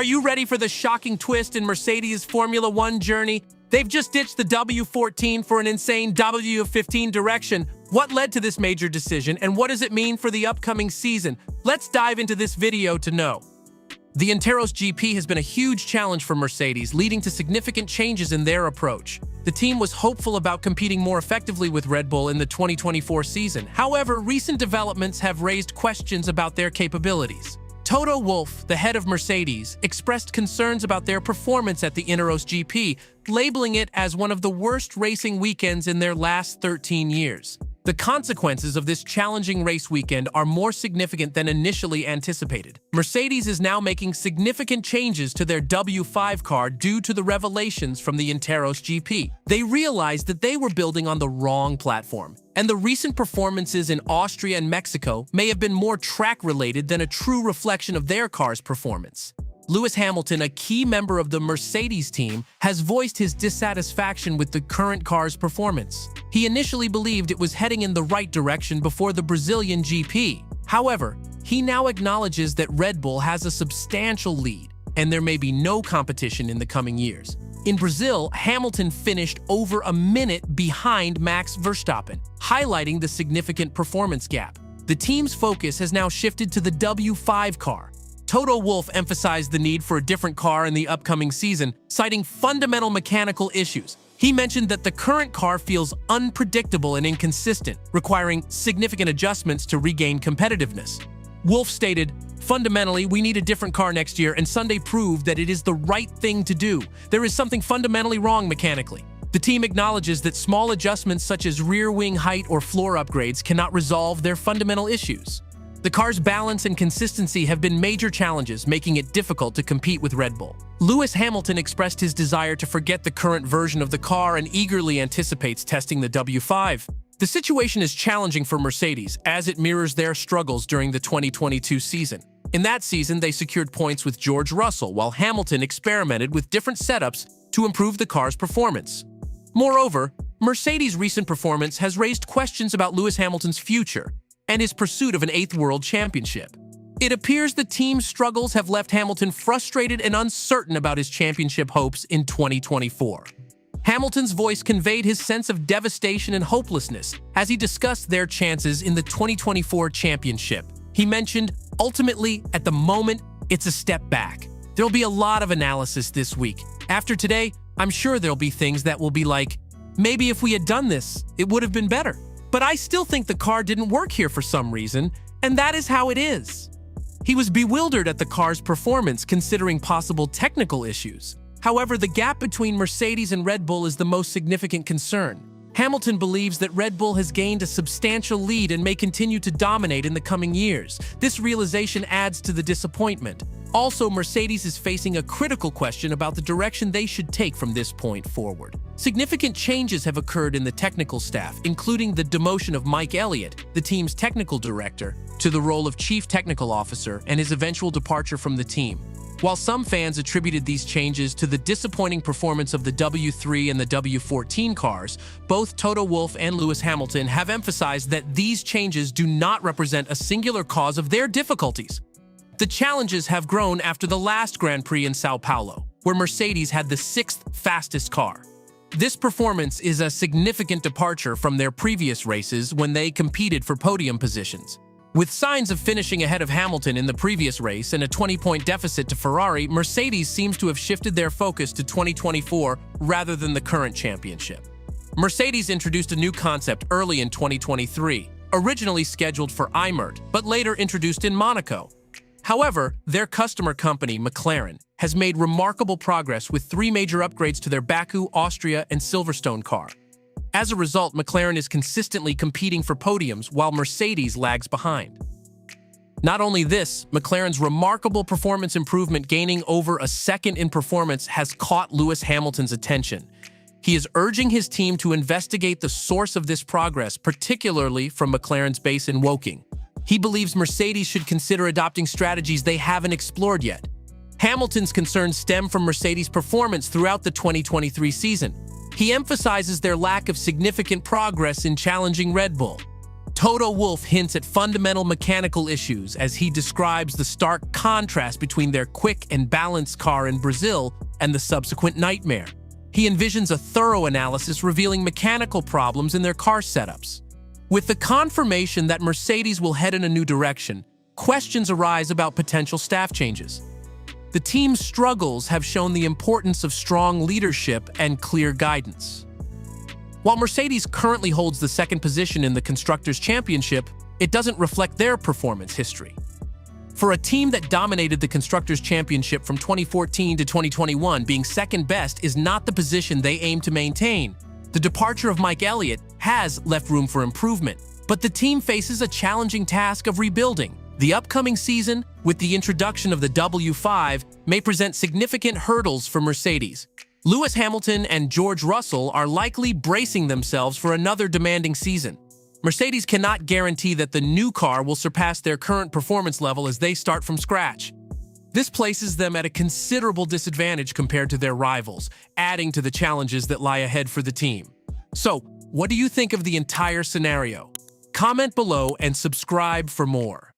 Are you ready for the shocking twist in Mercedes' Formula One journey? They've just ditched the W14 for an insane W15 direction. What led to this major decision, and what does it mean for the upcoming season? Let's dive into this video to know. The Interos GP has been a huge challenge for Mercedes, leading to significant changes in their approach. The team was hopeful about competing more effectively with Red Bull in the 2024 season. However, recent developments have raised questions about their capabilities. Toto Wolff, the head of Mercedes, expressed concerns about their performance at the Interos GP, labeling it as one of the worst racing weekends in their last 13 years. The consequences of this challenging race weekend are more significant than initially anticipated. Mercedes is now making significant changes to their W15 car due to the revelations from the Interos GP. They realized that they were building on the wrong platform, and the recent performances in Austria and Mexico may have been more track-related than a true reflection of their car's performance. Lewis Hamilton, a key member of the Mercedes team, has voiced his dissatisfaction with the current car's performance. He initially believed it was heading in the right direction before the Brazilian GP. However, he now acknowledges that Red Bull has a substantial lead, and there may be no competition in the coming years. In Brazil, Hamilton finished over a minute behind Max Verstappen, highlighting the significant performance gap. The team's focus has now shifted to the W15 car. Toto Wolff emphasized the need for a different car in the upcoming season, citing fundamental mechanical issues. He mentioned that the current car feels unpredictable and inconsistent, requiring significant adjustments to regain competitiveness. Wolff stated, "Fundamentally, we need a different car next year, and Sunday proved that it is the right thing to do. There is something fundamentally wrong mechanically." The team acknowledges that small adjustments such as rear wing height or floor upgrades cannot resolve their fundamental issues. The car's balance and consistency have been major challenges, making it difficult to compete with Red Bull. Lewis Hamilton expressed his desire to forget the current version of the car and eagerly anticipates testing the W15. The situation is challenging for Mercedes, as it mirrors their struggles during the 2022 season. In that season, they secured points with George Russell, while Hamilton experimented with different setups to improve the car's performance. Moreover, Mercedes' recent performance has raised questions about Lewis Hamilton's future and his pursuit of an 8th World Championship. It appears the team's struggles have left Hamilton frustrated and uncertain about his championship hopes in 2024. Hamilton's voice conveyed his sense of devastation and hopelessness as he discussed their chances in the 2024 championship. He mentioned, "Ultimately, at the moment, it's a step back. There'll be a lot of analysis this week. After today, I'm sure there'll be things that will be like, maybe if we had done this, it would have been better. But I still think the car didn't work here for some reason, and that is how it is." He was bewildered at the car's performance considering possible technical issues. However, the gap between Mercedes and Red Bull is the most significant concern. Hamilton believes that Red Bull has gained a substantial lead and may continue to dominate in the coming years. This realization adds to the disappointment. Also, Mercedes is facing a critical question about the direction they should take from this point forward. Significant changes have occurred in the technical staff, including the demotion of Mike Elliott, the team's technical director, to the role of chief technical officer and his eventual departure from the team. While some fans attributed these changes to the disappointing performance of the W3 and the W14 cars, both Toto Wolff and Lewis Hamilton have emphasized that these changes do not represent a singular cause of their difficulties. The challenges have grown after the last Grand Prix in Sao Paulo, where Mercedes had the 6th fastest car. This performance is a significant departure from their previous races when they competed for podium positions. With signs of finishing ahead of Hamilton in the previous race and a 20-point deficit to Ferrari, Mercedes seems to have shifted their focus to 2024 rather than the current championship. Mercedes introduced a new concept early in 2023, originally scheduled for IMERT, but later introduced in Monaco. However, their customer company, McLaren, has made remarkable progress with 3 major upgrades to their Baku, Austria, and Silverstone car. As a result, McLaren is consistently competing for podiums while Mercedes lags behind. Not only this, McLaren's remarkable performance improvement, gaining over a second in performance, has caught Lewis Hamilton's attention. He is urging his team to investigate the source of this progress, particularly from McLaren's base in Woking. He believes Mercedes should consider adopting strategies they haven't explored yet. Hamilton's concerns stem from Mercedes' performance throughout the 2023 season. He emphasizes their lack of significant progress in challenging Red Bull. Toto Wolff hints at fundamental mechanical issues as he describes the stark contrast between their quick and balanced car in Brazil and the subsequent nightmare. He envisions a thorough analysis revealing mechanical problems in their car setups. With the confirmation that Mercedes will head in a new direction, questions arise about potential staff changes. The team's struggles have shown the importance of strong leadership and clear guidance. While Mercedes currently holds the second position in the Constructors' Championship, it doesn't reflect their performance history. For a team that dominated the Constructors' Championship from 2014 to 2021, being second best is not the position they aim to maintain. The departure of Mike Elliott has left room for improvement, but the team faces a challenging task of rebuilding. The upcoming season, with the introduction of the W15, may present significant hurdles for Mercedes. Lewis Hamilton and George Russell are likely bracing themselves for another demanding season. Mercedes cannot guarantee that the new car will surpass their current performance level as they start from scratch. This places them at a considerable disadvantage compared to their rivals, adding to the challenges that lie ahead for the team. So, what do you think of the entire scenario? Comment below and subscribe for more.